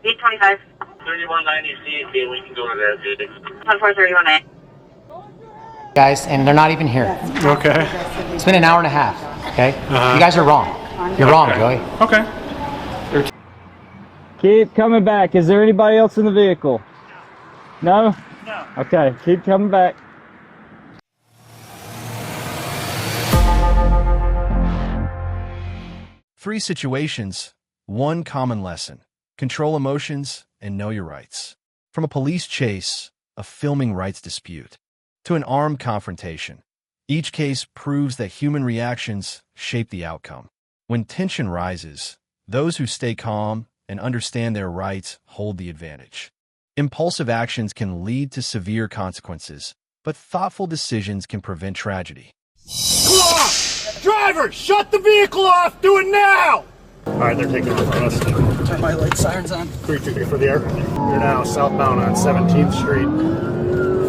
825. 3190 C, we can go to that, dude. 14318. Guys, and they're not even here. Okay. It's been an hour and a half, okay? You guys are wrong. You're wrong, Joey. Okay. Keep coming back. Is there anybody else in the vehicle? No? No. Okay, keep coming back. Three situations, one common lesson. Control emotions and know your rights. From a police chase, a filming rights dispute, to an armed confrontation, each case proves that human reactions shape the outcome. When tension rises, those who stay calm and understand their rights hold the advantage. Impulsive actions can lead to severe consequences, but thoughtful decisions can prevent tragedy. Driver, shut the vehicle off! Do it now! Alright, they're taking off on us. Turn my light sirens on. 323 for the air. You're now southbound on 17th Street.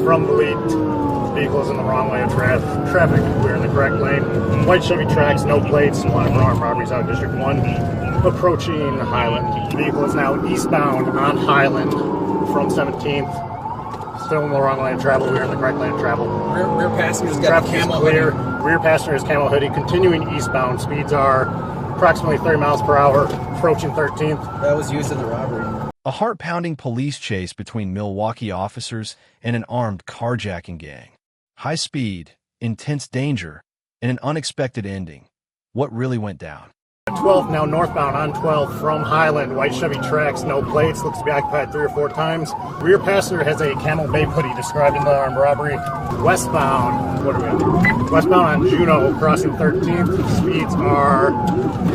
From Belite, vehicles in the wrong way of traffic. We're in the correct lane. White Chevy Trax, no plates. One for armed robberies out of District 1. Approaching Highland. Vehicle is now eastbound on Highland from 17th. Still in the wrong lane of travel. We're in the correct lane of travel. Rear passenger's got Traffic a is camo clear. hoodie. Rear passenger is camo hoodie. Continuing eastbound. Speeds are approximately 30 miles per hour. Approaching 13th. That was used in the robbery. A heart-pounding police chase between Milwaukee officers and an armed carjacking gang. High speed, intense danger, and an unexpected ending. What really went down? 12th, now northbound on 12 from Highland. White Chevy Trax, no plates. Looks to be occupied 3 or 4 times. Rear passenger has a camel babe hoodie described in the armed robbery. Westbound, what are we on? Westbound on Juneau, crossing 13th. Speeds are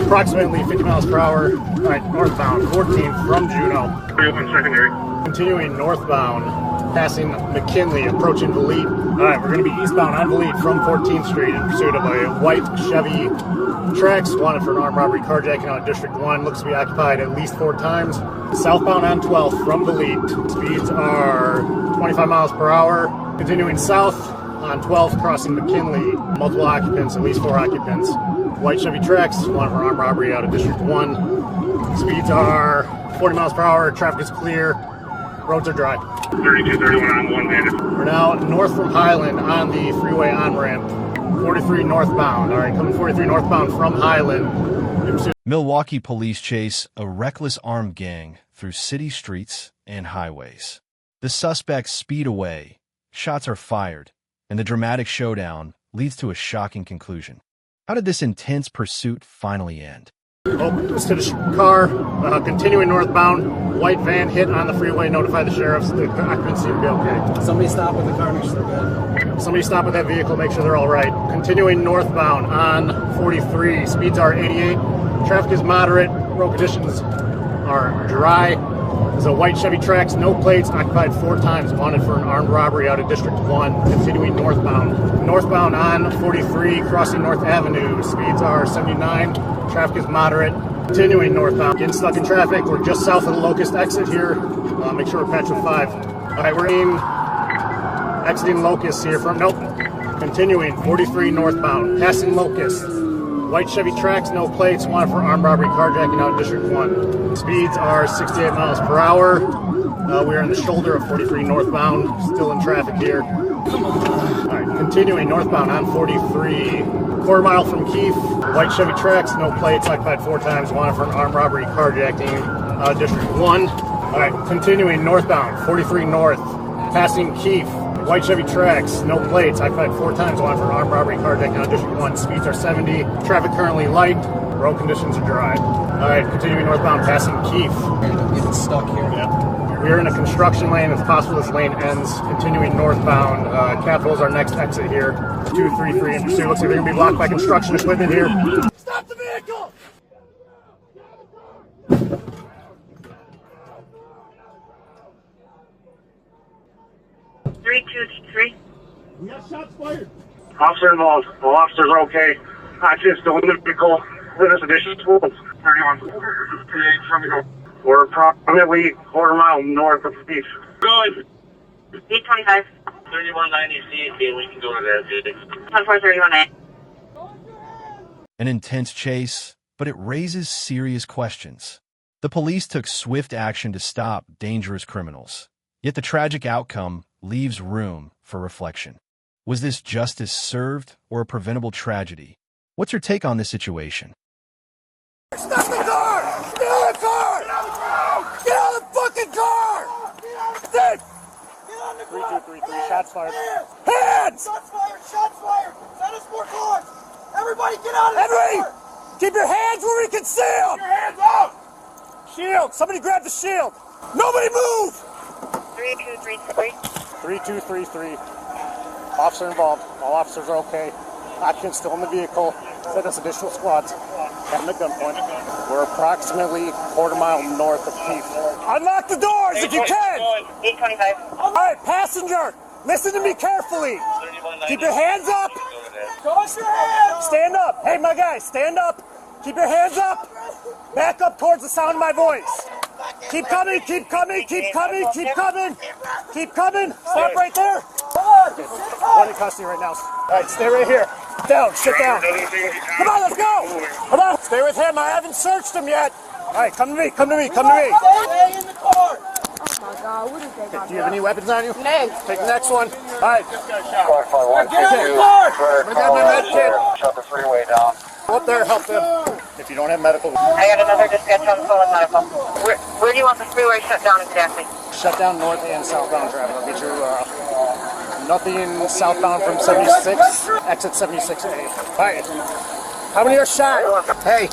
approximately 50 miles per hour. All right, northbound, 14th from Juneau. 301 secondary. Continuing northbound, passing McKinley, approaching Belite. All right, we're going to be eastbound on Belite from 14th Street in pursuit of a white Chevy Trax, wanted for an armed robbery carjacking out of District 1. Looks to be occupied at least 4 times. Southbound on 12th from Belite. Speeds are 25 miles per hour. Continuing south on 12th, crossing McKinley. Multiple occupants, at least 4 occupants. White Chevy Trax, wanted for armed robbery out of District 1. Speeds are 40 miles per hour. Traffic is clear. Roads are dry. 3231 on 1 bandit. We're now north from Highland on the freeway on-ramp. 43 northbound. All right, coming 43 northbound from Highland. Milwaukee police chase a reckless armed gang through city streets and highways. The suspects speed away, shots are fired, and the dramatic showdown leads to a shocking conclusion. How did this intense pursuit finally end? Opens to the car, continuing northbound. White van hit on the freeway, notify the sheriffs. The occupants seem to be okay. Somebody stop with the car, make sure they're good. Somebody stop with that vehicle, make sure they're all right. Continuing northbound on 43, speeds are 88. Traffic is moderate, road conditions are dry. There's a white Chevy Trax, no plates, occupied 4 times, wanted for an armed robbery out of District 1. Continuing northbound. Northbound on 43, crossing North Avenue, speeds are 79. Traffic is moderate. Continuing northbound, getting stuck in traffic. We're just south of the Locust exit here. Make sure we're patched with 5. All right, we're exiting Locust here from, nope. Continuing, 43 northbound, passing Locust. White Chevy Trax, no plates, wanted for armed robbery carjacking out of District 1. Speeds are 68 miles per hour. We are in the shoulder of 43 northbound, still in traffic here. Come on. All right, continuing northbound on 43. Quarter mile from Keith, white Chevy Trax, no plates, occupied 4 times, wanted for an armed robbery carjacking, District 1. All right, continuing northbound, 43 north, passing Keith, white Chevy Trax, no plates, occupied 4 times, wanted for an armed robbery carjacking, District 1. Speeds are 70, traffic currently light, road conditions are dry. All right, continuing northbound, passing Keith. I'm getting stuck here. Yep. We're in a construction lane. It's possible this lane ends. Continuing northbound. Capitol's our next exit here. 233 in pursuit. Looks like they're going to be blocked by construction equipment here. Stop the vehicle! 323. We got shots fired. Officer involved. All officers are okay. Occupants still in the vehicle. Witness addition to 31. From the We're approximately quarter mile north of the beach. Going. 825. 3190 C, we can go to that, dude. 14318. An intense chase, but it raises serious questions. The police took swift action to stop dangerous criminals. Yet the tragic outcome leaves room for reflection. Was this justice served or a preventable tragedy? What's your take on this situation? Stop the car! Get out of the car! Get out of the fucking car! Safe! Get on the ground! 3233, shots fired. Hands! Shots fired! Shots fired! Send us more cars! Everybody get out of the Henry! car! Keep your hands where we can see them! Your hands up! Shield! Somebody grab the shield! Nobody move! 3233. 3233. Officer involved. All officers are okay. Occupants still in the vehicle. Send us additional squads. At the gunpoint. We're approximately quarter mile north of Keith. Unlock the doors if you can! 825. Alright, passenger! Listen to me carefully! Keep your hands up! Show us your hands! Stand up! Hey, my guy, stand up! Keep your hands up! Back up towards the sound of my voice! Keep coming, keep coming, keep coming, keep coming! Keep coming! Stop right there! One in custody right now. Alright, stay right here. Sit down, sit down. Come on, let's go! Come on, stay with him. I haven't searched him yet. Alright, come to me, come to me, come to me. Stay in the car! Oh my God, what is that? Do you have any weapons on you? No. Take the next one. Alright. Get out of the car! I'm gonna grab my med kit. Shut the freeway down. Go up there, help them. If you don't have medical, I got another dispatch on the phone with medical. Where do you want the freeway shut down exactly? shut down north and southbound traffic. I'll get you nothing southbound from 76, exit 76A. All right. How many are shot? Hey,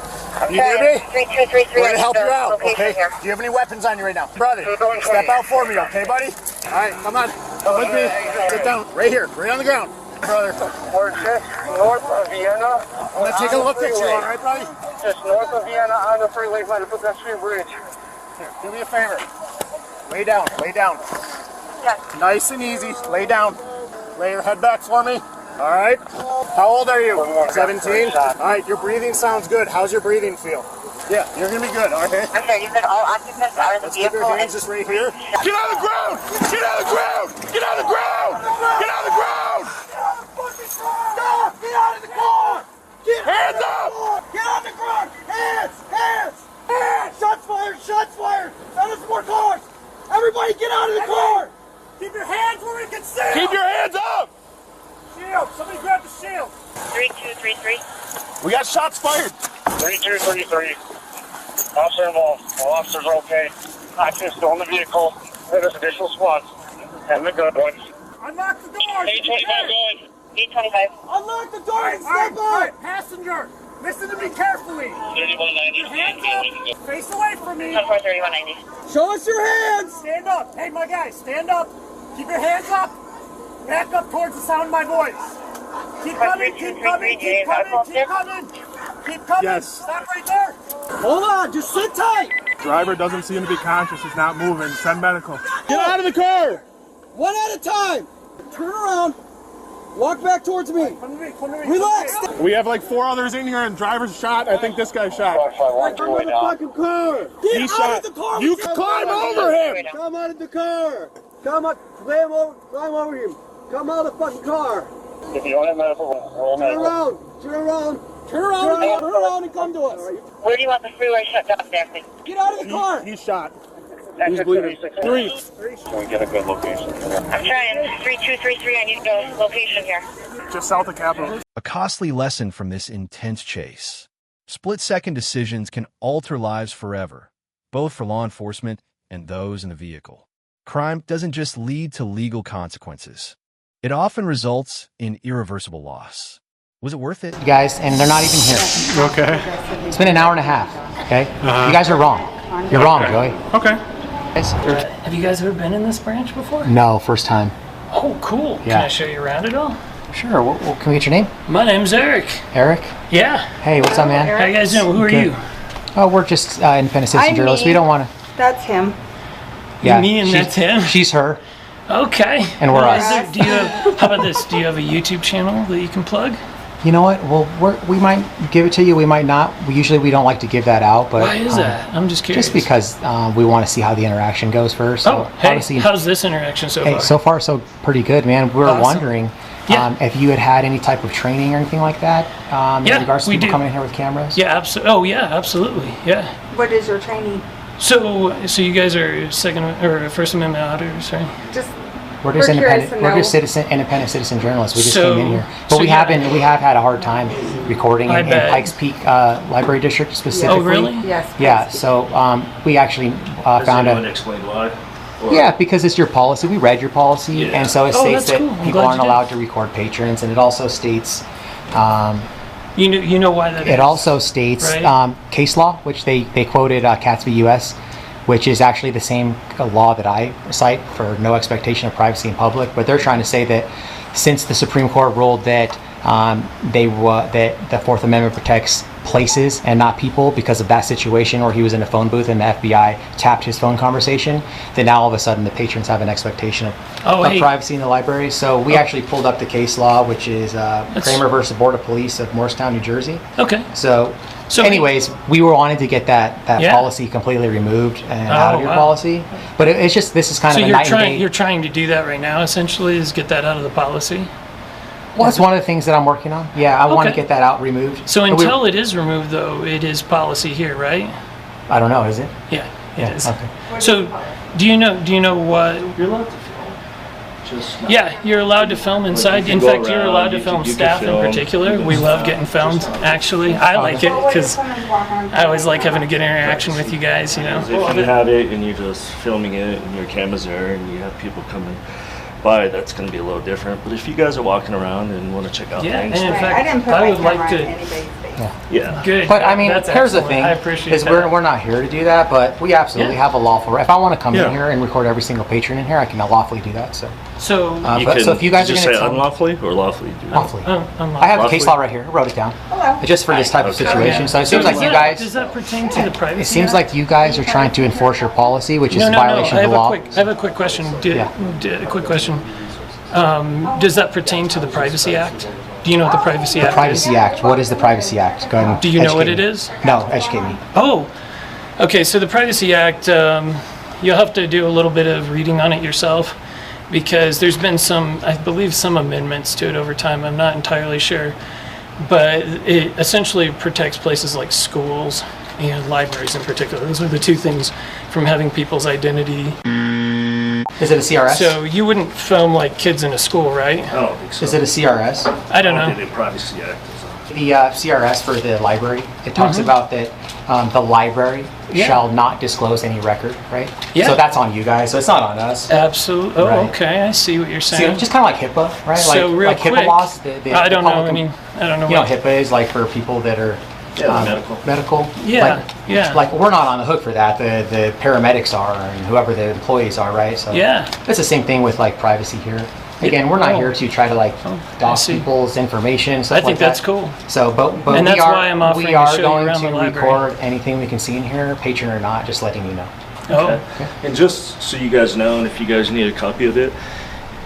you hear me? 3233. We're gonna help you out, okay? Here. Do you have any weapons on you right now? Brother, step out for me, okay, buddy? All right, come on. Come with me. Sit down. Right here, right on the ground. Brother. We're just north of Vienna. I'm gonna take a look at you, all right, buddy? Just north of Vienna on the freeway by the pedestrian bridge. Here, do me a favor. Lay down, lay down. Yes. Nice and easy. Lay down. Lay your head back for me. All right. How old are you? 17? All right, your breathing sounds good. How's your breathing feel? Yeah, you're going to be good, okay? Okay, you said all occupants are in the Let's keep vehicle. your hands just right here. Get on the ground! Get on the ground! Get on the ground! Get on the ground! Stop! Get out of the car! Get Hands up! Get on the ground! Hands! Hands! Hands! Shots fired! Shots fired! Send us more cars! Everybody get out of the car! Keep your hands where we can see! Keep your hands up! Shield! Somebody grab the shield! 3233. We got shots fired! 3233. Officer involved. All officers are okay. Occupants still in the vehicle. There's additional squads. And the gun points. Unlock the doors! 825 going. 825. Unlock the door and All right, step all right, out! passenger! Listen to me carefully! 3190. Your hands up! Face away from me! 3190. Show us your hands! Stand up! Hey, my guy, stand up! Keep your hands up! Back up towards the sound of my voice! Keep coming, keep coming, keep coming, keep coming! Keep coming! Yes. Stop right there! Hold on, just sit tight! Driver doesn't seem to be conscious. He's not moving. Send medical. Get out of the car! One at a time! Turn around! Walk back towards me! Come to me, come to me! Relax! We have like 4 others in here, and driver's shot. I think this guy's shot. Come out of the fucking car! Get He's out shot. of the car! You climb over him! Come out of the car! Come out, climb over him! Come out of the fucking car! If you don't have medical, roll Turn medical. around! Turn around! Turn around and come to us! Where do you want the freeway shut down exactly? Get out of the car! He's shot. He's Exit bleeding. 76. 3. Can we get a good location? I'm trying. 3233. I need the location here. Just south of Capitol. A costly lesson from this intense chase. Split-second decisions can alter lives forever, both for law enforcement and those in the vehicle. Crime doesn't just lead to legal consequences. It often results in irreversible loss. Was it worth it? You guys, and they're not even here. Okay. It's been an hour and a half, okay? You guys are wrong. You're wrong, Joey. Okay. Guys, Have you guys ever been in this branch before? no, first time. Oh, cool. Can Yeah. I show you around at all? Sure, can we get your name? My name's Eric. Eric? Yeah. Hey, what's up, man? How you guys doing? Who are Good. you? Oh, we're just independent citizen I'm journalists. me. We don't want to... That's him. Me and she's- that's him? She's her. Okay. And we're Well, us. do you have, how about this? Do you have a YouTube channel that you can plug? You know what? Well, we might give it to you. We might not. We don't like to give that out. But Why is that? I'm just curious. Just because we want to see how the interaction goes first. Oh, hey, honestly, how's this interaction so hey, far? so far so pretty good, man. We were Awesome. wondering if you had any type of training or anything like that in Yeah, regards to we people do. coming in here with cameras. Yeah, absolutely. Oh, yeah, absolutely. Yeah. What is your training? So you guys are second or First Amendment auditors, right? Just We're just curious to know. independent citizen journalists. We just So- came in here, but so we yeah. we have had a hard time recording I in bet. Pikes Peak Library District specifically. Oh, really? Yes. Yeah. So we actually found a. Explain why? Yeah, because it's your policy. We read your policy, Yeah. and so it Oh, states that's that cool. I'm people glad aren't you did. allowed to record patrons, and it also states. You know why that is? It also states Right. case law, which they quoted Katz v. U.S., which is actually the same law that I cite for no expectation of privacy in public. But they're trying to say that since the Supreme Court ruled that that the Fourth Amendment protects places and not people because of that situation where he was in a phone booth and the FBI tapped his phone conversation, then now all of a sudden the patrons have an expectation of hey. privacy in the library. So we actually pulled up the case law, which is Kramer versus Board of Police of Morristown, New Jersey. Okay. So anyways, we were wanting to get that Yeah. policy completely removed and out of your wow. policy. But it's just, this is kind So of a you're night and day. you're trying to do that right now, essentially, is get that out of the policy. Well, it's one of the things that I'm working on. Yeah, I want to Okay. get that out removed. So But until it is removed, though, it is policy here, right? I don't know, is it? Yeah, it is. Okay. So, do you know what? You're allowed to film. Just not- Yeah, you're allowed to film inside. you In go fact, you're around, allowed to you film can staff in film, particular. you can We love film. getting filmed. Actually, I like it because I always like having a good interaction with you guys. You know. If you have it and you're just filming it and your camera's there and you have people coming by, that's going to be a little different. But if you guys are walking around and want to check out Yeah, things, and in I fact, didn't put I my would like camera to. in anybody's face. yeah. Good. But I mean, That's here's the excellent. thing, I appreciate is that. we're not here to do that, but we absolutely Yeah. have a lawful right. If I want to come Yeah. in here and record every single patron in here, I can lawfully do that. So, So, You but, can so if you guys are just going say to unlawfully or lawfully do that? lawfully, I'm I have the Lawfully? case law right here. I wrote it down. Hello. Just for this type of Okay. situation. So it seems does like you that- guys. Does that pertain to the privacy? It seems Act? like you guys are trying to enforce your policy, which is No, a no, violation no. of the law. I have a quick question. Yeah. A quick question. Does that pertain to the Privacy Act? Do you know what the Privacy Act Privacy is? Act. What is the Privacy Act? Go ahead and Do you know what educate it me. is? No, educate me. Oh, okay. So the Privacy Act, you'll have to do a little bit of reading on it yourself because there's been I believe, some amendments to it over time. I'm not entirely sure. But it essentially protects places like schools and libraries in particular. Those are the two things from having people's identity. Is it a CRS? So you wouldn't film like kids in a school, right? I don't think so. Is it a CRS? I don't I know. think the Privacy Act is The CRS for the library, it talks Mhm. about that the library Yeah. shall not disclose any record, right? Yeah. So that's on you guys, so it's not on us. Absolutely. Oh, Right. okay. I see what you're See, saying. just kind of like HIPAA, right? So real like HIPAA quick, laws. I don't the know. public- I mean, I don't know. you know, What, HIPAA is like for people that are medical. Yeah, Like, yeah. Like we're not on the hook for that. The paramedics are, and whoever the employees are, right? So Yeah. it's the same thing with like privacy here. Again, we're not Oh. here to try to like dox see. people's information. Stuff I think like that's that. cool. So, but And we that's are, why I'm offering we to are show you going around to the library. record anything we can see in here, patron or not, just letting you know. Oh, And just so you guys know, and if you guys need a copy of it,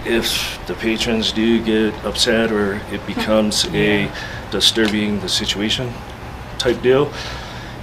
if the patrons do get upset or it becomes a disturbing the situation type deal,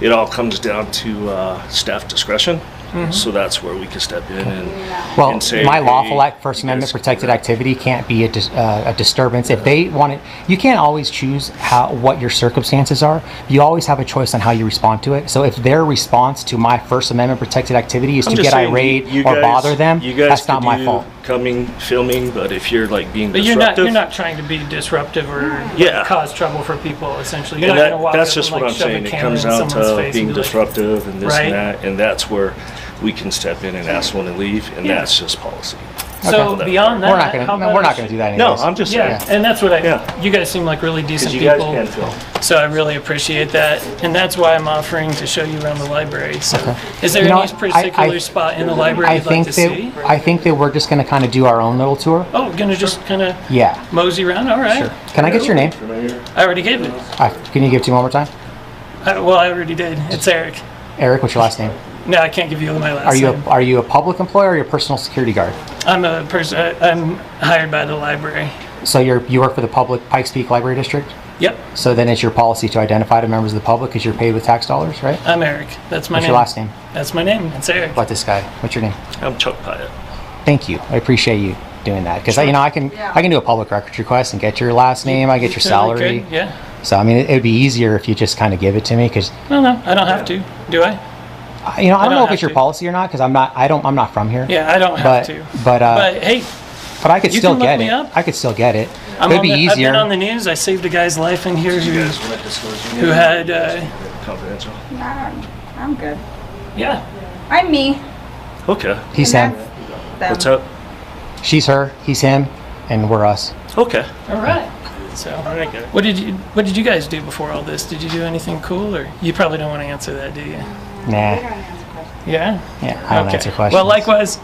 it all comes down to staff discretion. Mhm. So that's where we can step in Well, and say, my hey, lawful First you Amendment guys- protected activity can't be a disturbance. If they want it, you can't always choose what your circumstances are. You always have a choice on how you respond to it. So if their response to my First Amendment protected activity is I'm to just get saying, irate you or guys- bother them, you guys that's not could my do fault. Coming, filming, but if you're like being but disruptive, you're not trying to be disruptive or Yeah. cause trouble for people. Essentially, you're and not going to walk that's up just and what like I'm shove saying. a It camera comes in down someone's to face being and be like, disruptive and this Right. and that, and that's where we can step in and ask one to leave, and Yeah. that's just policy. So beyond that, We're not gonna. how No, about we're a not gonna do that. No, Anyways. I'm just Yeah, saying. and that's what Yeah. you guys seem like really decent Because you guys people. can film. So I really appreciate that, and that's why I'm offering to show you around the library. So, is there You know any what? particular spot in the library I you'd think like to that see? I think that we're just gonna kind of do our own little tour. Oh, gonna just kind of Yeah. mosey around. All right. Sure. Can I get your name? I already gave it. Can you give it to me one more time? Well, I already did. It's Eric. Eric, what's your last name? No, I can't give you my last Are you name. are you a public employee or are you a personal security guard? I'm a person. I'm hired by the library. So you work for the public Pikes Peak Library District? Yep. So then it's your policy to identify the members of the public because you're paid with tax dollars, right? I'm Eric. That's my What's name. your last name? That's my name. It's Eric. What this guy? What's your name? I'm Chuck Pyatt. Thank you. I appreciate you doing that because I can do a public records request and get your last name. I get your Totally salary. good, yeah. So I mean, it would be easier if you just kind of give it to me because No, I don't have to. Do I? I don't know if it's your policy or not because I'm not from here. Yeah, I don't have to. But hey, but I could still can look get me it. up. I could still get it. I've It'd be easier. been on the news. I saved a guy's life in here who had. Confidential. No, I'm good. Yeah. I'm me. Okay. He's him. Them. What's up? She's her. He's him, and we're us. Okay. All right. So, what did you guys do before all this? Did you do anything cool, or you probably don't want to answer that, do you? Nah. Yeah. Yeah, I don't answer questions. Well, likewise.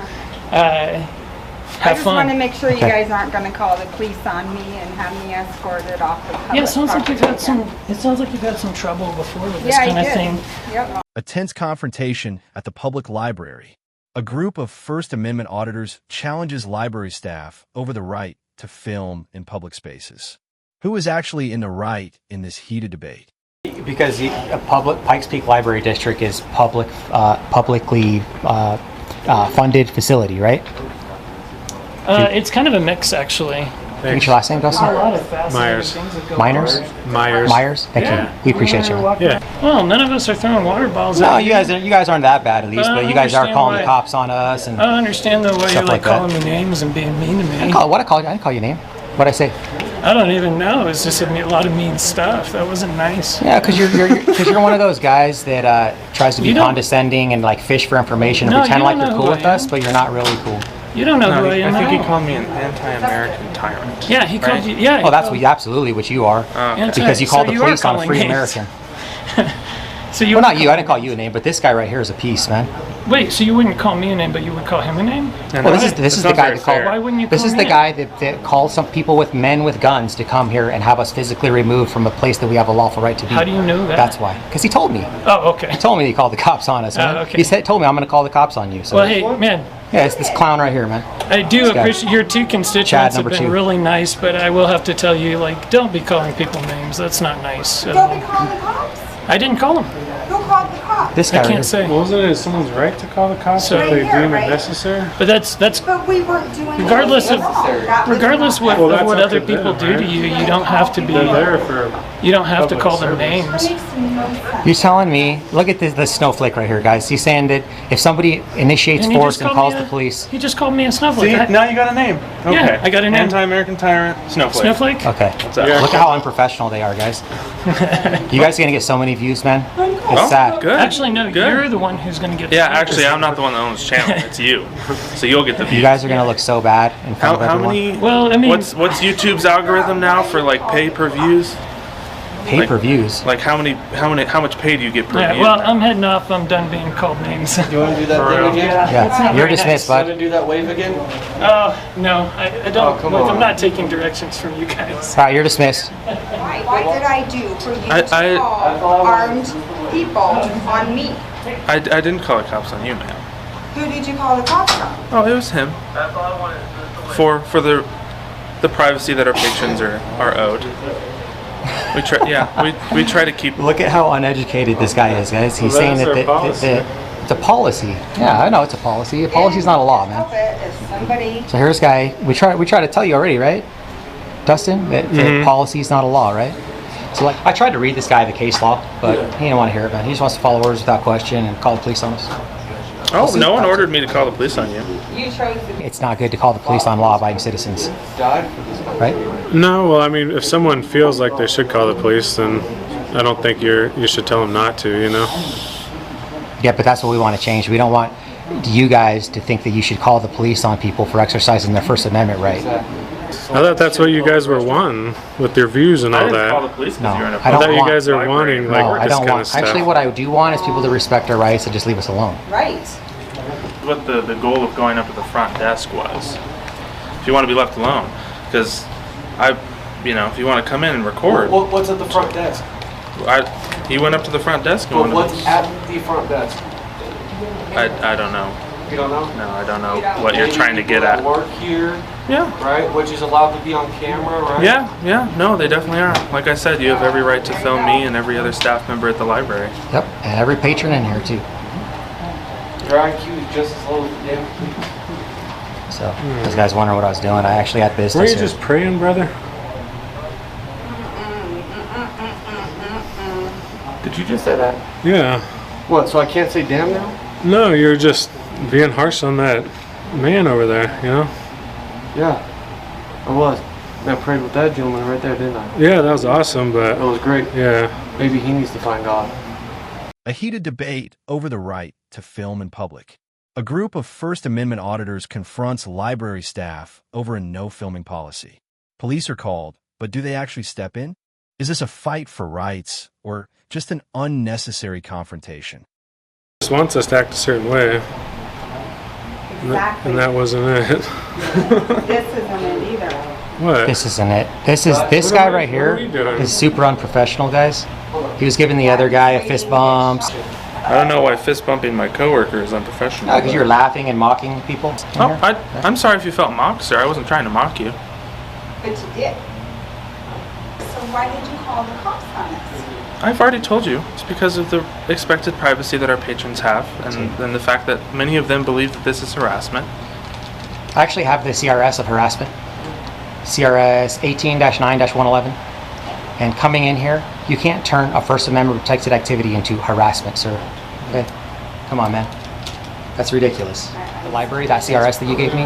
I just want to make sure you guys aren't going to call the police on me and have me escorted off the public. Yeah, it sounds like you've had some. It sounds like you've had some trouble before with this kind of thing. Yep. A tense confrontation at the public library. A group of First Amendment auditors challenges library staff over the right to film in public spaces. Who is actually in the right in this heated debate? Because a public Pikes Peak Library District is publicly funded facility, right? It's kind of a mix, actually. What's your last name, Dustin? A lot of fascinating things that go on. Myers. Thank you. We appreciate you. Yeah. Well, none of us are throwing water balls. No, at you guys aren't that bad at least, but you guys are calling the why. cops on us and. I don't understand though why you're stuff like that. calling me names and being mean to me. I didn't call you a name. What'd I say? I don't even know. It's just a lot of mean stuff. That wasn't nice. Yeah, because you're one of those guys that tries to be condescending and like fish for information and pretend like you're cool with us, but you're not really cool. You don't know who I am. I think he called me an anti-American tyrant. Yeah, he called you. Yeah. Oh, that's absolutely what you are. Because you called the police on a free American. So you well, not you. I didn't call you a name, but this guy right here is a piece, man. Wait, so you wouldn't call me a name, but you would call him a name? Well, this is the guy that called. Why wouldn't you? This is the guy that called some people with men with guns to come here and have us physically removed from a place that we have a lawful right to be. How do you know that? That's why. Because he told me. Oh, okay. He told me he called the cops on us. Man. Okay. He told me I'm going to call the cops on you. So. Well, hey, man. Yeah, it's this clown right here, man. I do appreciate your two constituents have been 2. really nice, but I will have to tell you, like, don't be calling people names. That's not nice. Don't be calling the cops. I didn't call them. Who called the cops? This guy. I can't say. Well, wasn't it someone's right to call the cops if they deem it necessary? But that's. But we weren't doing regardless of what other to people them, do right? to you, you don't have to be. They're there for You don't have to public call them service. names. You're telling me, look at this snowflake right here, guys. He's saying that if somebody initiates And he force just and called calls me the police. He just called me a snowflake. See, now you got a name. Okay. Yeah, I got a name. Anti-American tyrant, snowflake. Snowflake? Okay. up? Look at how unprofessional they are, guys. You guys are going to get so many views, man. It's sad. Good. Actually, no, you're the one who's going to get Yeah, views. actually, I'm not the one that owns the channel. It's you. So you'll get the views. You guys are going to look so bad in front of How everyone. many? Well, I mean, what's YouTube's algorithm now for like pay-per-views? Pay-per-views? Like how much pay do you get per yeah, view? well, I'm heading off. I'm done being called names. You want to do that thing again? Yeah, you're dismissed, Want to bud. do that wave again? No, I don't. come look, on. I'm not taking directions from you guys. All right, you're dismissed. What did I do for you to call armed people on me? I didn't call the cops on you, man. Who did you call the cops on? Oh, it was him. For the privacy that our patrons are owed. We try to keep. Look at how uneducated this guy is, guys. He's Well, saying that's that our policy. it's a policy. Yeah, I know it's a policy. A policy's not a law, man. Help it if somebody. So here's this guy. We try to tell you already, right, Dustin? That policy is not a law, right? So like, I tried to read this guy the case law, but he didn't want to hear it, man. He just wants to follow orders without question and call the police on us. Oh, no one ordered me to call the police on you. You chose the. It's not good to call the police on law-abiding citizens, right? No, well, I mean, if someone feels like they should call the police, then I don't think you should tell them not to, you know? Yeah, but that's what we want to change. We don't want you guys to think that you should call the police on people for exercising their First Amendment right. I thought that's what you guys were wanting with your views and all that. Call the police No, because you're in a I don't I thought you want- guys are wanting like No, I this don't kind want. of stuff. Actually, what I do want is people to respect our rights and just leave us alone. Right. What the goal of going up to the front desk was. If you want to be left alone, because if you want to come in and record. What's at the front desk? He went up to the front desk and But wanted what's at the front desk? I don't know. You don't know? No, I don't know what you're trying to get at. Work here, Yeah. right? Which is allowed to be on camera, right? Yeah, no, they definitely are. Like I said, you have every right to film me and every other staff member at the library. Yep, and every patron in here too. Your IQ is just as low as the damn. So, those guys wondering what I was doing. I actually had business. Were you here. just praying, brother? Did you just say that? Yeah. What, so I can't say damn now? No, you're just being harsh on that man over there, you know? Yeah, I was. I prayed with that gentleman right there, didn't I? Yeah, that was awesome, but... That was great. Yeah. Maybe he needs to find God. A heated debate over the right to film in public. A group of First Amendment auditors confronts library staff over a no filming policy. Police are called, but do they actually step in? Is this a fight for rights or just an unnecessary confrontation? Just wants us to act a certain way. Exactly. And that wasn't it. This isn't it either. What? This isn't it. This guy right here is super unprofessional, guys. He was giving the other guy a fist bump. I don't know why fist bumping my coworker is unprofessional. Because you're laughing and mocking people. Oh, I'm sorry if you felt mocked, sir. I wasn't trying to mock you. But you did. So why did you call the cops on us? I've already told you. It's because of the expected privacy that our patrons have, and the fact that many of them believe that this is harassment. I actually have the CRS of harassment. CRS 18-9-111. And coming in here, you can't turn a First Amendment protected activity into harassment, sir. Okay? Come on, man. That's ridiculous. The library, that CRS that you gave me,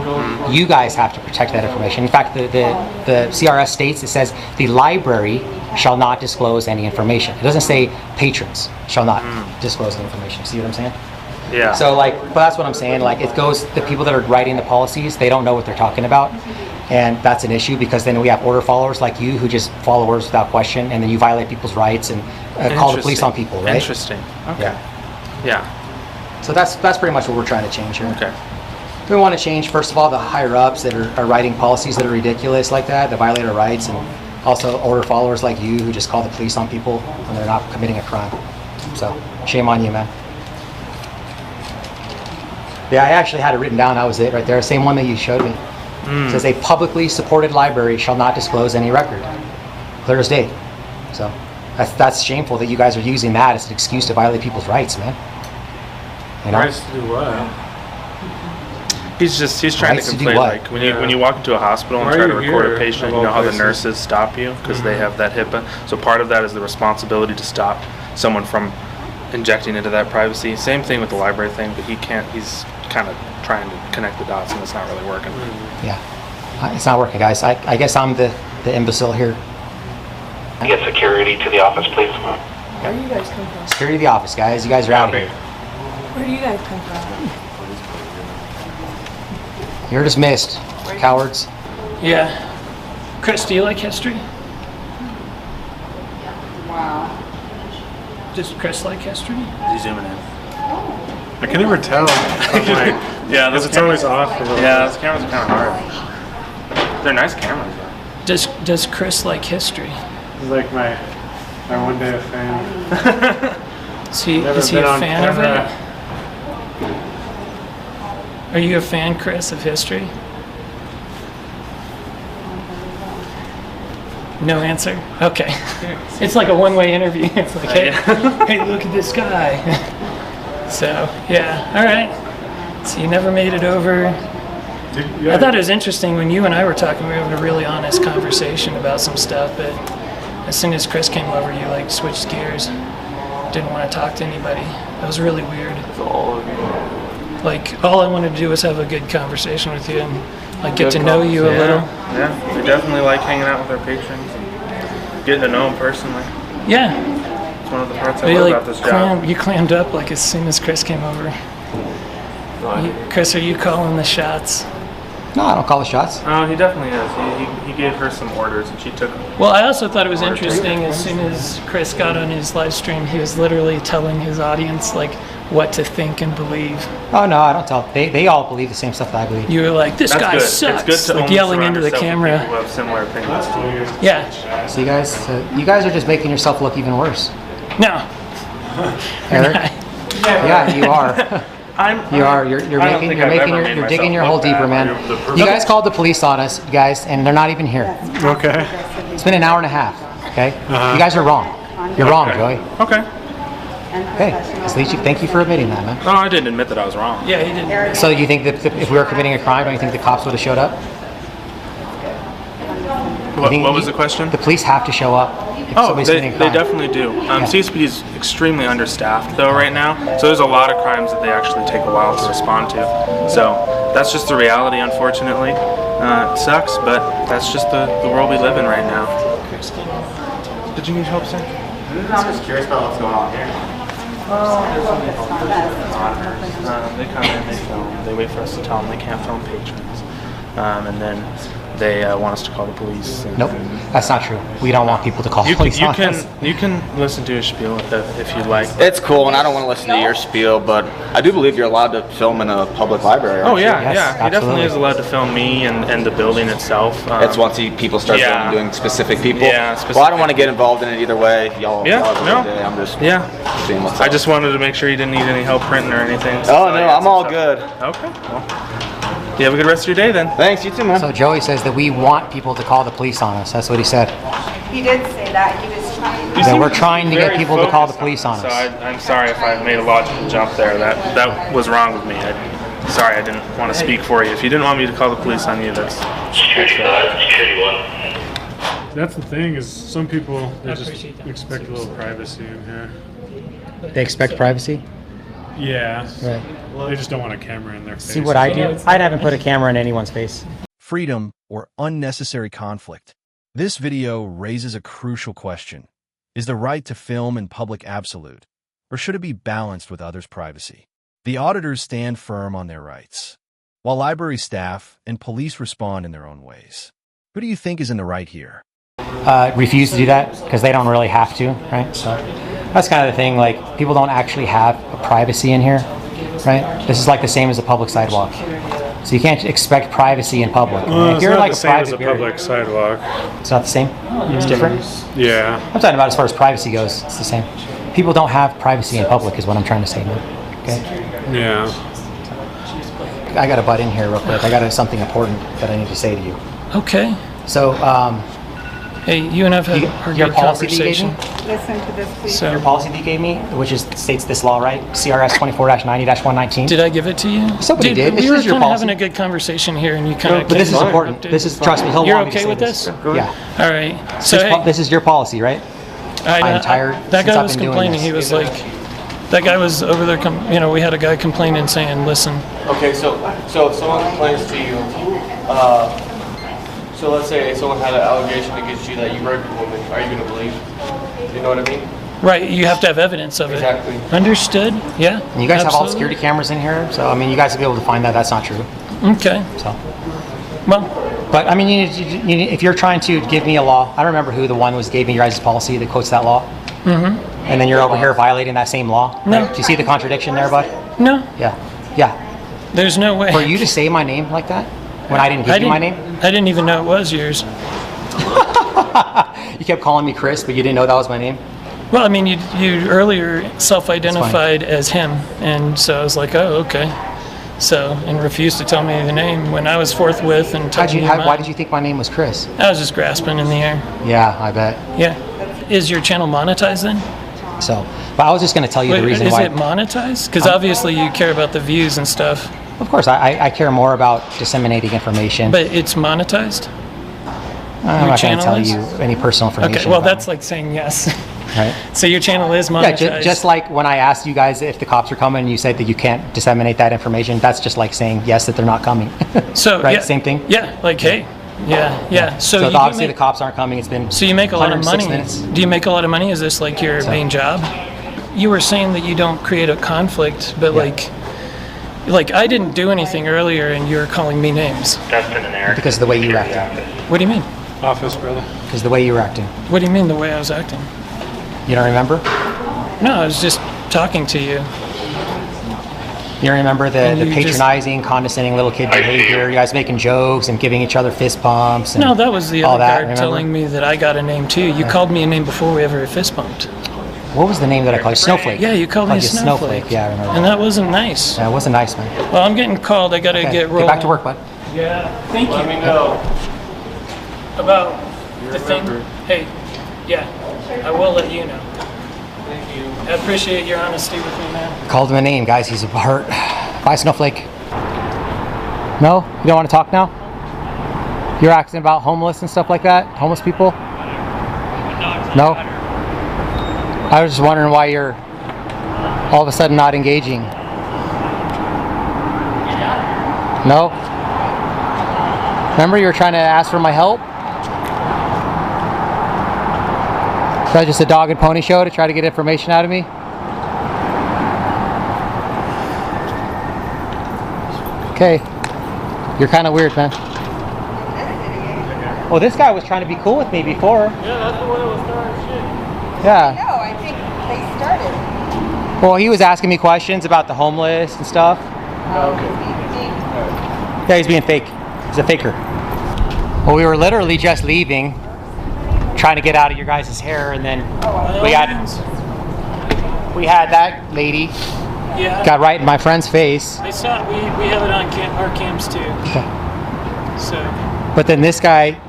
you guys have to protect that information. In fact, the CRS states, it says, the library shall not disclose any information. It doesn't say patrons shall not disclose the information. See what I'm saying? Yeah. So, but that's what I'm saying. It goes, the people that are writing the policies, they don't know what they're talking about. And that's an issue because then we have order followers like you who just follow orders without question, and then you violate people's rights and call the police on people, right? Interesting. Okay. Yeah. So that's pretty much what we're trying to change here. Okay. We want to change, first of all, the higher ups that are writing policies that are ridiculous like that violate our rights, and also order followers like you who just call the police on people when they're not committing a crime. So shame on you, man. Yeah, I actually had it written down. That was it right there. Same one that you showed me. It says a publicly supported library shall not disclose any record. Clear as day. So that's shameful that you guys are using that as an excuse to violate people's rights, man. You know? Rights to do what? He's trying to complain, like when you walk into a hospital and try to record a patient, you know how the nurses stop you because they have that HIPAA. So part of that is the responsibility to stop someone from injecting into that privacy. Same thing with the library thing, but he can't. He's kind of trying to connect the dots, and it's not really working. Yeah, it's not working, guys. I guess I'm the imbecile here. Get security to the office, please. Where do you guys come from? Security to the office, guys. You guys are out of here. Where do you guys come from? You're dismissed, cowards. Yeah. Chris, do you like history? Wow. Does Chris like history? He's zooming in. I can never tell. Yeah, because it's always off. Yeah, those cameras are kind of hard. They're nice cameras, though. Does Chris like history? He's like my one day of fame. Is he a fan of it? Are you a fan, Chris, of history? No answer? Okay. It's like a one-way interview. It's like, hey, look at this guy. So, yeah, all right. So you never made it over. I thought it was interesting when you and I were talking, we were having a really honest conversation about some stuff, but as soon as Chris came over, you switched gears. Didn't want to talk to anybody. That was really weird. All I wanted to do was have a good conversation with you and get to know you a little. Yeah, we definitely like hanging out with our patrons and getting to know them personally. Yeah. It's one of the parts I love about this job. You clammed up as soon as Chris came over. Chris, are you calling the shots? No, I don't call the shots. Oh, he definitely is. He gave her some orders and she took them. Well, I also thought it was interesting as soon as Chris got on his live stream, he was literally telling his audience what to think and believe. Oh no, I don't tell. They all believe the same stuff that I believe. You were like, this guy sucks. It's good to yelling into the camera. Who have similar opinions to you. Yeah. So you guys are just making yourself look even worse. No. Eric? Yeah, you are. You're digging your hole deeper, man. You guys called the police on us, guys, and they're not even here. Okay. It's been an hour and a half. Okay. You guys are wrong. You're wrong, Joey. Okay. Hey, at least thank you for admitting that, man. No, I didn't admit that I was wrong. Yeah, he didn't. So you think that if we were committing a crime, don't you think the cops would have showed up? What was the question? The police have to show up. Oh, they definitely do. CSPD is extremely understaffed though right now, so there's a lot of crimes that they actually take a while to respond to. So that's just the reality, unfortunately. It sucks, but that's just the world we live in right now. Did you need help, sir? I'm just curious about what's going on here. They come in, they film, they wait for us to tell them they can't film patrons, and then they want us to call the police. Nope, that's not true. We don't want people to call the police on us. You can listen to a spiel if you'd like. It's cool, and I don't want to listen to your spiel, but I do believe you're allowed to film in a public library. Oh yeah, yeah. He definitely is allowed to film me and the building itself. It's once people start doing specific people. Yeah, specific. Well, I don't want to get involved in it either way. Y'all have a good day. I'm just seeing what's up. I just wanted to make sure you didn't need any help printing or anything. Oh no, I'm all good. Okay. Well, you have a good rest of your day then. Thanks, you too, man. So Joey says that we want people to call the police on us. That's what he said. He did say that. He was trying. That we're trying to get people to call the police on us. So I'm sorry if I made a logical jump there. That was wrong with me. Sorry, I didn't want to speak for you. If you didn't want me to call the police on you, that's That's the thing is some people they just expect a little privacy in here. They expect privacy? Yeah. Right. They just don't want a camera in their face. See what I do? I'd haven't put a camera in anyone's face. Freedom or unnecessary conflict. This video raises a crucial question. Is the right to film in public absolute, or should it be balanced with others' privacy? The auditors stand firm on their rights, while library staff and police respond in their own ways. Who do you think is in the right here? Refuse to do that because they don't really have to, right? So that's kind of the thing. Like, people don't actually have a privacy in here, right? This is like the same as a public sidewalk. So you can't expect privacy in public. Well, if you're like the same as a public sidewalk. It's not the same? It's different? Yeah. I'm talking about as far as privacy goes, it's the same. People don't have privacy in public is what I'm trying to say, man. Okay? Yeah. I got to butt in here real quick. I got something important that I need to say to you. Okay. So, hey, you and I've had a your good policy that you gave conversation. me? Listen to this, please. Your policy that you gave me, which states this law, right? CRS 24-90-119. Did I give it to you? Somebody did. We This were is your kind of policy. having a good conversation here, and you kind of. But this is important. This is, trust me, he'll You're want me to okay say with this? Yeah. All right. So hey, this is your policy, right? I'm tired. That since guy I've was been doing complaining. this. He was like, that guy was over there. We had a guy complaining, saying, "Listen." Okay, so if someone complains to you, so let's say someone had an allegation against you that you raped a woman, are you going to believe? You know what I mean? Right. You have to have evidence of it. Exactly. Understood. Yeah. And you guys have all the absolutely. security cameras in here, so I mean, you guys will be able to find that. That's not true. Okay. So. Well. But I mean, if you're trying to give me a law, I don't remember who the one was gave me your guys' policy that quotes that law. Mm-hmm. And then you're over here violating that same law. No. Right? Do you see the contradiction there, bud? No. Yeah. Yeah. There's no way. For you to say my name like that when I didn't give you my name? I didn't even know it was yours. You kept calling me Chris, but you didn't know that was my name? Well, I mean, you earlier self-identified as him, and so I was like, oh, okay. So, and refused to tell me the name when I was forthwith and told me Why did you think my name was Chris? I was just grasping in the air. Yeah, I bet. Yeah. Is your channel monetized then? So, but I was just going to tell you the reason why. Is it monetized? Because obviously you care about the views and stuff. Of course, I care more about disseminating information. But it's monetized? I'm not going to tell you any personal information. Okay, well, that's like saying yes. Right. So your channel is monetized. Yeah, just like when I asked you guys if the cops are coming and you said that you can't disseminate that information, that's just like saying yes, that they're not coming. So, right, yeah, same thing? Yeah, like, hey, yeah. So you obviously the cops aren't coming, it's been So you make a lot of money. 106 minutes. Do you make a lot of money? Is this like your main job? You were saying that you don't create a conflict, but like I didn't do anything earlier and you were calling me names. That's been an error. Because of the way you were acting. What do you mean? Office, brother. Because the way you were acting. What do you mean the way I was acting? You don't remember? No, I was just talking to you. You don't remember the you patronizing, condescending little kid behavior? You guys making jokes and giving each other fist bumps? And No, that was the all other that, guard remember? telling me that I got a name too. You called me a name before we ever fist bumped. What was the name that I called you? Snowflake. Yeah, you called me a you snowflake. Yeah, I remember. And that wasn't nice. Yeah, it wasn't nice, man. Well, I'm getting called. I gotta get rolling. Get back to work, bud. Yeah, thank you. Let me know. About the thing. Hey, yeah, I will let you know. Thank you. I appreciate your honesty with me, man. Called him a name, guys. He's hurt. Bye, Snowflake. No? You don't want to talk now? You're asking about homeless and stuff like that? Homeless people? No, No? I was just wondering why you're all of a sudden not engaging. No? Remember you were trying to ask for my help? Was that just a dog and pony show to try to get information out of me? Okay. You're kind of weird, man. Well, this guy was trying to be cool with me before. Yeah, that's the one that was starting shit. Yeah. No, I think they started. Well, he was asking me questions about the homeless and stuff. Yeah, he's being fake. He's a faker. Well, we were literally just leaving, trying to get out of your guys' hair, and then we had that lady got right in my friend's face. I saw it. We have it on our cams too. Okay. So. But then this guy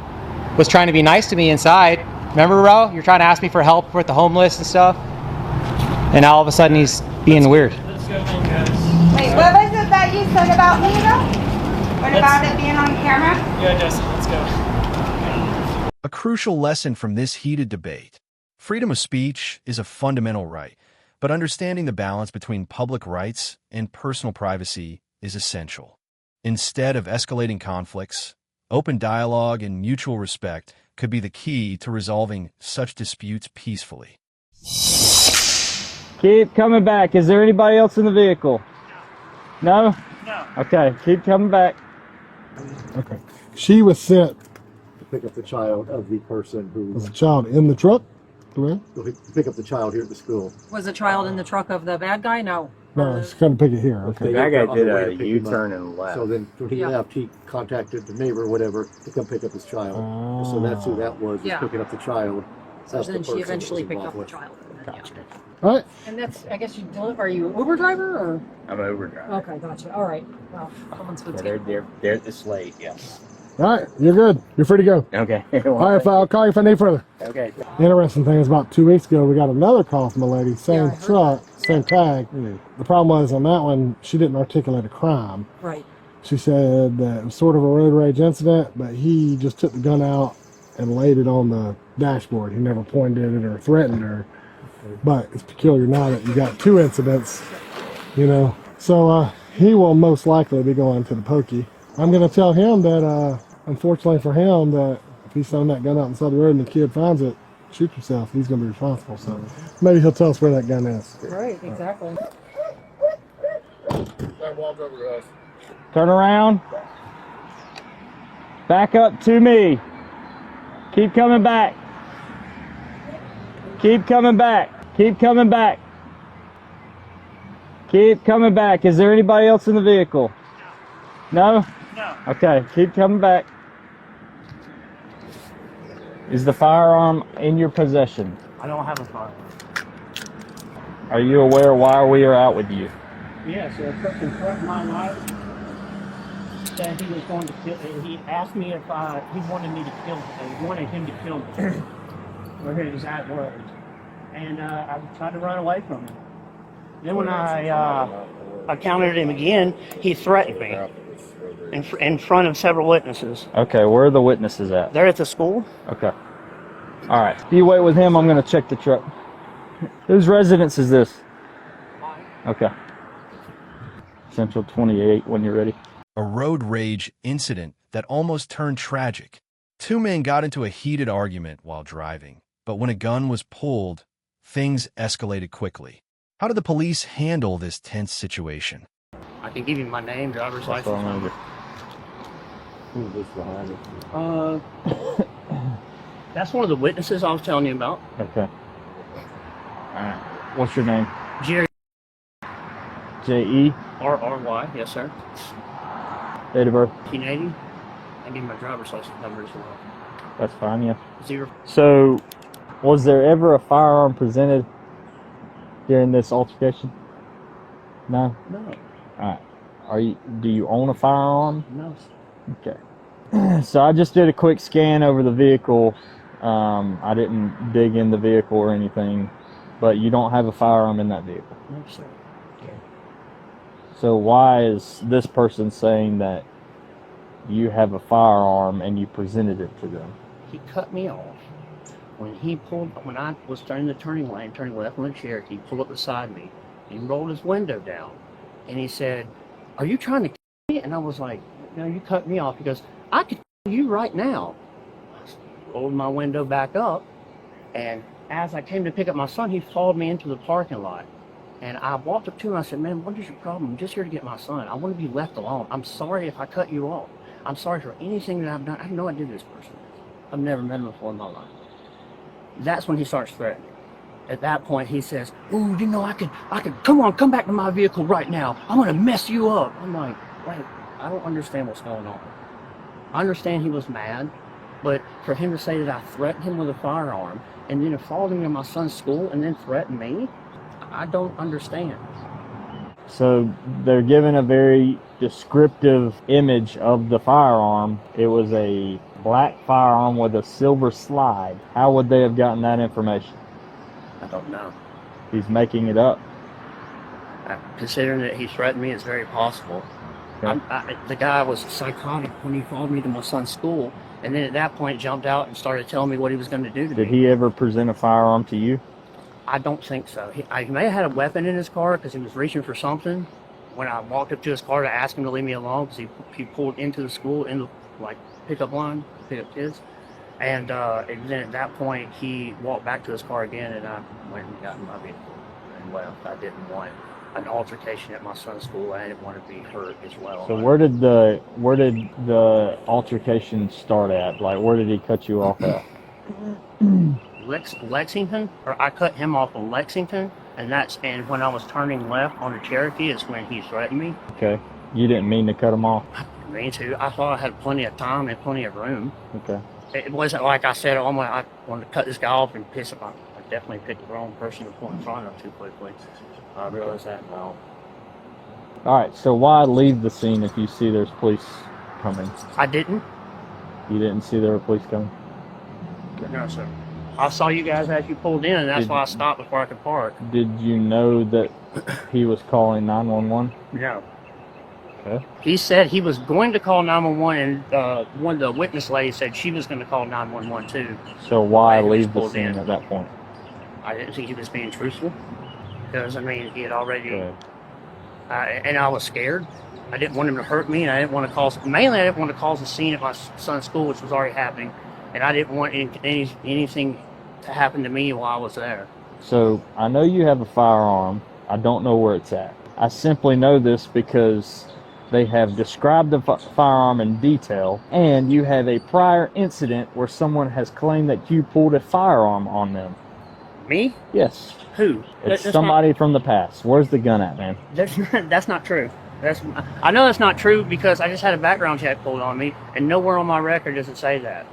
was trying to be nice to me inside. Remember, Ro? You're trying to ask me for help with the homeless and stuff. And now all of a sudden he's being weird. Let's go in, guys. Wait, what was it that you said about me, though? What about it being on camera? Yeah, Justin, let's go. A crucial lesson from this heated debate. Freedom of speech is a fundamental right, but understanding the balance between public rights and personal privacy is essential. Instead of escalating conflicts, open dialogue and mutual respect could be the key to resolving such disputes peacefully. Keep coming back. Is there anybody else in the vehicle? No? No. Okay, keep coming back. Okay. She was sent to pick up the child of the person who... Was the child in the truck? To pick up the child here at the school. Was the child in the truck of the bad guy? No. No, she's going to pick it here. Okay. The bad guy did a U-turn and left. So then when he left, he contacted the neighbor or whatever to come pick up his child. And so that's who that was picking up the child. So then she eventually picked up the child. Gotcha. All right. And that's, I guess you deliver, are you an Uber driver or? I'm an Uber driver. Okay, gotcha. All right. Well, someone's They're at the slate, yes. All right, you're good. You're free to go. Okay. All right, I'll call you if I need further. Okay. The interesting thing is about 2 weeks ago, we got another call from a lady, same truck, same tag. The problem was on that one, she didn't articulate a crime. Right. She said that it was sort of a road rage incident, but he just took the gun out and laid it on the dashboard. He never pointed it or threatened her. But it's peculiar now that you got 2 incidents, you know. So he will most likely be going to the pokey. I'm going to tell him that, unfortunately for him, that if he's throwing that gun out on the side of the road and the kid finds it, shoots himself, he's going to be responsible. So maybe he'll tell us where that gun is. Right, exactly. Turn around. Back up to me. Keep coming back. Keep coming back. Keep coming back. Keep coming back. Is there anybody else in the vehicle? No? No. Okay, keep coming back. Is the firearm in your possession? I don't have a firearm. Are you aware why we are out with you? Yes, a person threatened my life. Said he was going to kill. He asked me if he wanted me to kill him. He wanted him to kill me. Were his exact words. And I tried to run away from him. Then when I encountered him again, he threatened me in front of several witnesses. Okay, where are the witnesses at? They're at the school. Okay. All right. You wait with him. I'm going to check the truck. Whose residence is this? Okay. Central 28 when you're ready. A road rage incident that almost turned tragic. 2 men got into a heated argument while driving, but when a gun was pulled, things escalated quickly. How did the police handle this tense situation? I can give you my name, driver's license number. Who's this behind you? That's one of the witnesses I was telling you about. Okay. Alright. What's your name? Jerry. J.E.? R.R.Y. Yes, sir. Date of birth? 1980. I give you my driver's license number as well. That's fine, yeah. 0. So, was there ever a firearm presented during this altercation? No? No. Alright. Do you own a firearm? No. Okay. So I just did a quick scan over the vehicle. I didn't dig in the vehicle or anything, but you don't have a firearm in that vehicle. No, sir. Okay. So why is this person saying that you have a firearm and you presented it to them? He cut me off when I was turning the turning lane, turning left on the Cherokee, he pulled up beside me. He rolled his window down, and he said, "Are you trying to kill me?" And I was like, "No, you cut me off." He goes, "I could kill you right now." I rolled my window back up, and as I came to pick up my son, he followed me into the parking lot. And I walked up to him, I said, "Man, what is your problem? I'm just here to get my son. I want to be left alone. I'm sorry if I cut you off. I'm sorry for anything that I've done. I have no idea who this person is. I've never met him before in my life." That's when he starts threatening. At that point, he says, "Ooh, you know, I could, come back to my vehicle right now. I'm going to mess you up." I'm like, wait, I don't understand what's going on. I understand he was mad, but for him to say that I threatened him with a firearm and then followed me to my son's school and then threatened me, I don't understand. So they're given a very descriptive image of the firearm. It was a black firearm with a silver slide. How would they have gotten that information? I don't know. He's making it up. Considering that he threatened me, it's very possible. Okay. The guy was psychotic when he followed me to my son's school, and then at that point jumped out and started telling me what he was going to do to me. Did he ever present a firearm to you? I don't think so. He may have had a weapon in his car because he was reaching for something. When I walked up to his car to ask him to leave me alone, because he pulled into the school, in the pickup line, pickup kids. And then at that point, he walked back to his car again, and I went and got in my vehicle and left. I didn't want an altercation at my son's school. I didn't want to be hurt as well. So where did the altercation start at? Like, where did he cut you off at? Lexington, or I cut him off of Lexington, and when I was turning left on the Cherokee is when he threatened me. Okay. You didn't mean to cut him off? I didn't mean to. I thought I had plenty of time and plenty of room. Okay. It wasn't like I said, I wanted to cut this guy off and piss him off. I definitely picked the wrong person to pull in front of too quickly. I realized that now. All right, so why leave the scene if you see there's police coming? I didn't. You didn't see there were police coming? No, sir. I saw you guys as you pulled in, and that's why I stopped before I could park. Did you know that he was calling 911? No. Okay. He said he was going to call 911, and one of the witness ladies said she was going to call 911 too. So why leave the scene at that point? I didn't think he was being truthful. Because, he had already... and I was scared. I didn't want him to hurt me, and I didn't want to cause... Mainly, I didn't want to cause a scene at my son's school, which was already happening. And I didn't want anything to happen to me while I was there. So, I know you have a firearm. I don't know where it's at. I simply know this because they have described the firearm in detail, and you have a prior incident where someone has claimed that you pulled a firearm on them. Me? Yes. Who? It's somebody from the past. Where's the gun at, man? That's not true. I know that's not true because I just had a background check pulled on me, and nowhere on my record does it say that.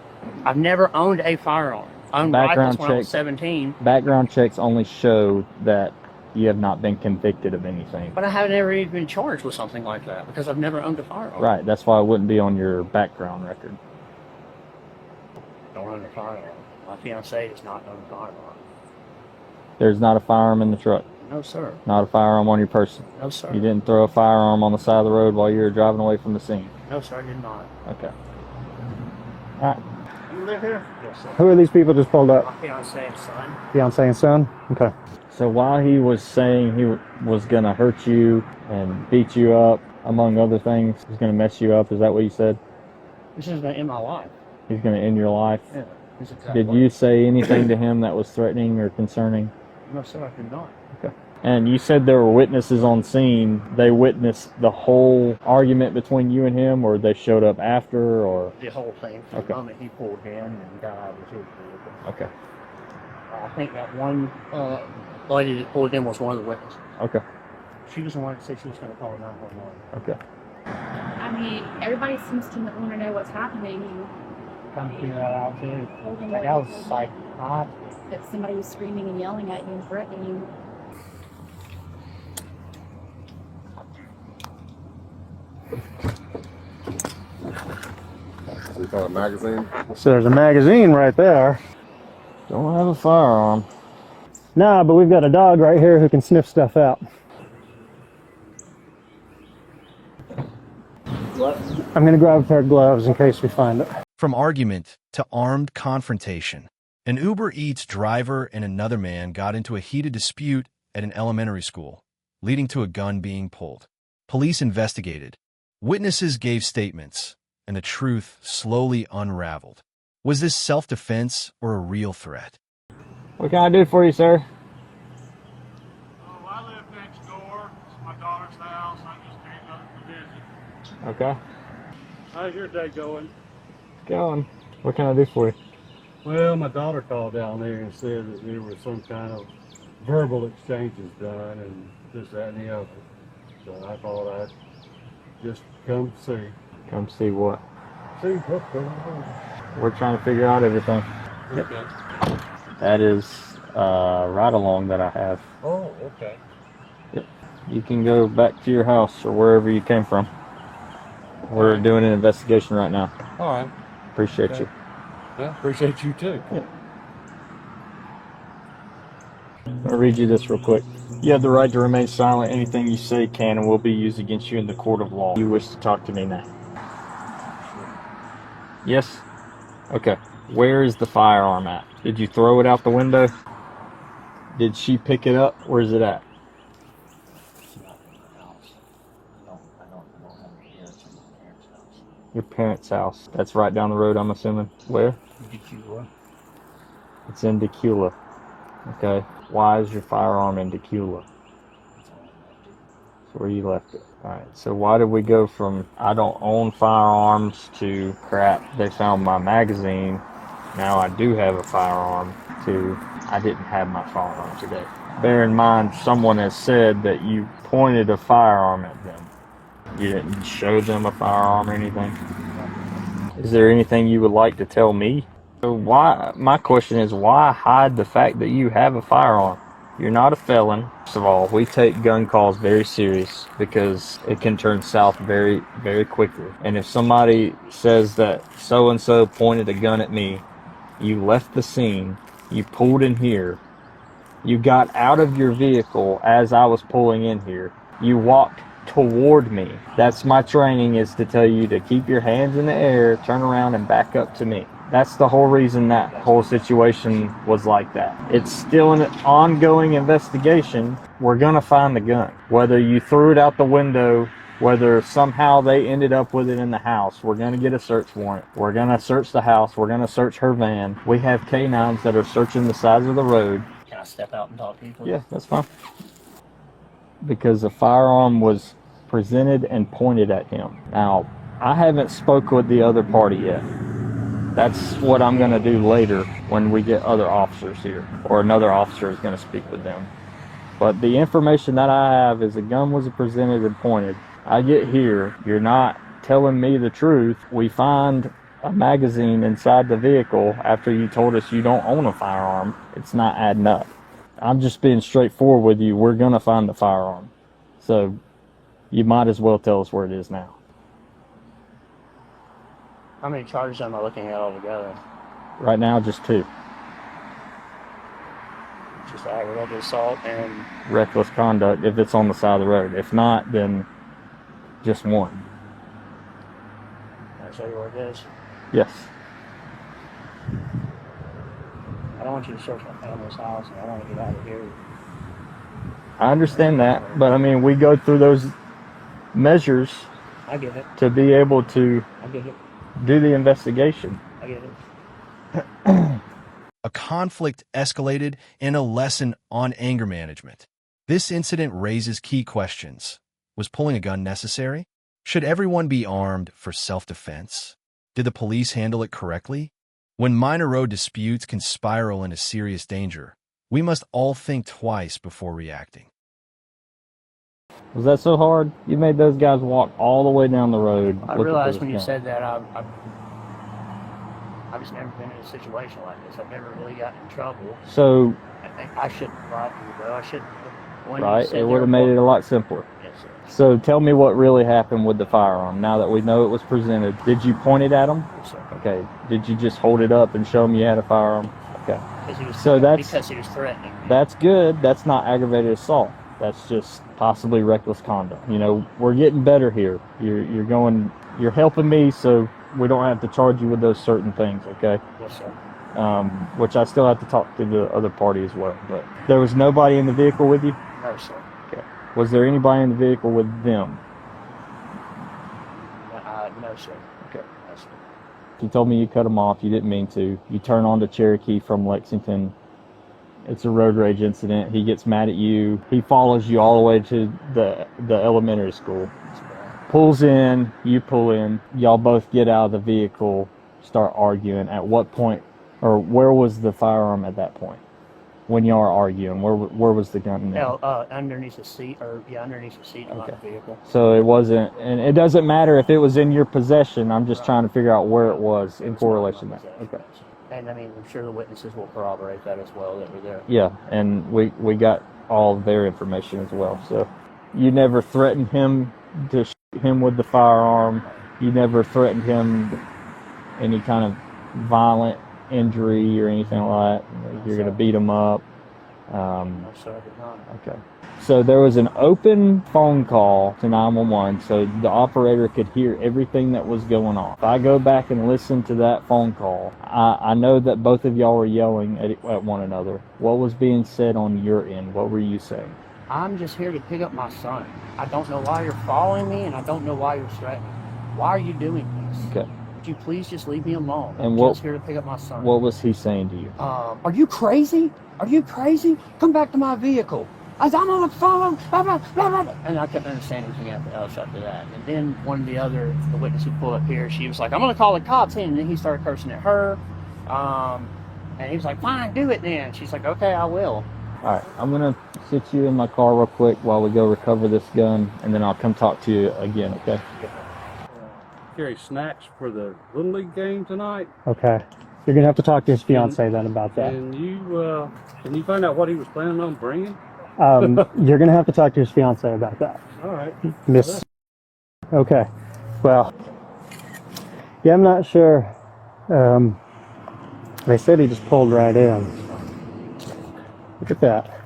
I've never owned a firearm. I owned rifles when I was 17. Background checks only show that you have not been convicted of anything. But I haven't ever even been charged with something like that because I've never owned a firearm. Right, that's why it wouldn't be on your background record. Don't own a firearm. My fiancée does not own a firearm. There's not a firearm in the truck? No, sir. Not a firearm on your person? No, sir. You didn't throw a firearm on the side of the road while you were driving away from the scene? No, sir, I did not. Okay. All right. You live here? Yes, sir. Who are these people just pulled up? My fiancée and son. Fiancé and son? Okay. So while he was saying he was going to hurt you and beat you up, among other things, he's going to mess you up, is that what you said? This is going to end my life. He's going to end your life? Yeah. That's exactly Did you say anything to him that was threatening or concerning? No, sir, I did not. Okay. And you said there were witnesses on scene. They witnessed the whole argument between you and him, or they showed up after, or? The whole thing. From the moment he pulled in and got out of his vehicle. Okay. I think that one lady that pulled in was one of the witnesses. Okay. She was the one that said she was going to call 911. Okay. I mean, everybody seems to want to know what's happening. Come figure that out too. Like, that was like hot. That somebody was screaming and yelling at you and threatening you. We found a magazine. So there's a magazine right there. Don't have a firearm. Nah, but we've got a dog right here who can sniff stuff out. I'm going to grab a pair of gloves in case we find it. From argument to armed confrontation, An Uber Eats driver and another man got into a heated dispute at an elementary school, leading to a gun being pulled. Police investigated. Witnesses gave statements, and the truth slowly unraveled. Was this self-defense or a real threat? What can I do for you, sir? I live next door. It's my daughter's house. I just came up to visit. Okay. How's your day going? Going. What can I do for you? Well, my daughter called down there and said that there was some kind of verbal exchanges done and this, that, and the other. So I thought I'd just come see. Come see what? See what's going on. We're trying to figure out everything. Okay. That is ride along that I have. Oh, okay. Yep. You can go back to your house or wherever you came from. We're doing an investigation right now. All right. Appreciate Okay. you. Yeah, appreciate you too. Yeah. I'll read you this real quick. You have the right to remain silent. Anything you say can and will be used against you in the court of law. You wish to talk to me now? Yes? Okay. Where is the firearm at? Did you throw it out the window? Did she pick it up? Where's it at? Your parents' house. That's right down the road, I'm assuming. Where? Decula. It's in Decula. Okay. Why is your firearm in Decula? That's where you left it. Alright, so why did we go from I don't own firearms to crap, they found my magazine, now I do have a firearm, to I didn't have my firearm today. Bear in mind, someone has said that you pointed a firearm at them. You didn't show them a firearm or anything? Is there anything you would like to tell me? So my question is, why hide the fact that you have a firearm? You're not a felon. First of all, we take gun calls very serious because it can turn south very, very quickly. And if somebody says that so-and-so pointed a gun at me, you left the scene, you pulled in here, you got out of your vehicle as I was pulling in here, you walked toward me. That's my training, is to tell you to keep your hands in the air, turn around and back up to me. That's the whole reason that whole situation was like that. It's still an ongoing investigation. We're gonna find the gun. Whether you threw it out the window, whether somehow they ended up with it in the house, we're gonna get a search warrant. We're gonna search the house. We're gonna search her van. We have canines that are searching the sides of the road. Can I step out and talk to you, please? Yeah, that's fine. Because the firearm was presented and pointed at him. Now, I haven't spoke with the other party yet. That's what I'm going to do later when we get other officers here, or another officer is going to speak with them. But the information that I have is a gun was presented and pointed. I get here, you're not telling me the truth. We find a magazine inside the vehicle after you told us you don't own a firearm. It's not adding up. I'm just being straightforward with you. We're going to find the firearm. So you might as well tell us where it is now. How many charges am I looking at altogether? Right now, just 2. Just aggravated assault and Reckless conduct if it's on the side of the road. If not, then just 1. Can I show you where it is? Yes. I don't want you to search my family's house, and I want to get out of here. I understand that, but I mean, we go through those measures I get it. to be able to I get it. do the investigation. I get it. A conflict escalated and a lesson on anger management. This incident raises key questions. Was pulling a gun necessary? Should everyone be armed for self-defense? Did the police handle it correctly? When minor road disputes can spiral into serious danger, we must all think twice before reacting. Was that so hard? You made those guys walk all the way down the road. I realized when you said that I've just never been in a situation like this. I've never really gotten in trouble. So, I think I shouldn't have robbed you, though. I shouldn't have. Right, it would have made it a lot simpler. Yes, sir. So tell me what really happened with the firearm. Now that we know it was presented, did you point it at him? Yes, sir. Okay. Did you just hold it up and show him you had a firearm? Okay. Because he was threatening me. That's good. That's not aggravated assault. That's just possibly reckless conduct. You know, we're getting better here. You're helping me, so we don't have to charge you with those certain things. Okay. Yes, sir. which I still have to talk to the other party as well. But there was nobody in the vehicle with you? No, sir. Okay. Was there anybody in the vehicle with them? No, sir. Okay. You told me you cut him off. You didn't mean to. You turn on to Cherokee from Lexington. It's a road rage incident. He gets mad at you. He follows you all the way to the elementary school. Pulls in. You pull in. Y'all both get out of the vehicle, start arguing. At what point, or where was the firearm at that point? When y'all are arguing, where was the gun? Underneath the seat, underneath the seat of the vehicle. So it wasn't, and it doesn't matter if it was in your possession. I'm just trying to figure out where it was in correlation to that. Okay. And I mean, I'm sure the witnesses will corroborate that as well that were there. Yeah, and we got all of their information as well. So you never threatened him to shoot him with the firearm. You never threatened him any kind of violent injury or anything like that. You're going to beat him up. No, sir, I did not. Okay. So there was an open phone call to 911, so the operator could hear everything that was going on. If I go back and listen to that phone call, I know that both of y'all were yelling at one another. What was being said on your end? What were you saying? I'm just here to pick up my son. I don't know why you're following me, and I don't know why you're threatening. Why are you doing this? Okay. Would you please just leave me alone? And I'm what, just here to pick up my son. What was he saying to you? Are you crazy? Are you crazy? Come back to my vehicle. I'm on the phone. Blah, blah, blah, blah. And I couldn't understand anything else after that. And then one of the witness who pulled up here, she was like, I'm going to call the cops in. And then he started cursing at her. And he was like, fine, do it then. She's like, okay, I will. All right, I'm going to sit you in my car real quick while we go recover this gun, and then I'll come talk to you again, okay? Carry snacks for the Little League game tonight. Okay. You're going to have to talk to his fiance then about that. And can you find out what he was planning on bringing? You're going to have to talk to his fiance about that. All right. Miss. Okay. Well, yeah, I'm not sure. They said he just pulled right in. Look at that.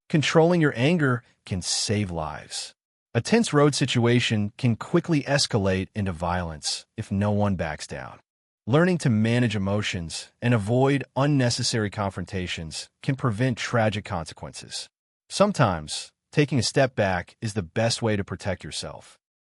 Controlling your anger can save lives. A tense road situation can quickly escalate into violence if no one backs down. Learning to manage emotions and avoid unnecessary confrontations can prevent tragic consequences. Sometimes, taking a step back is the best way to protect yourself.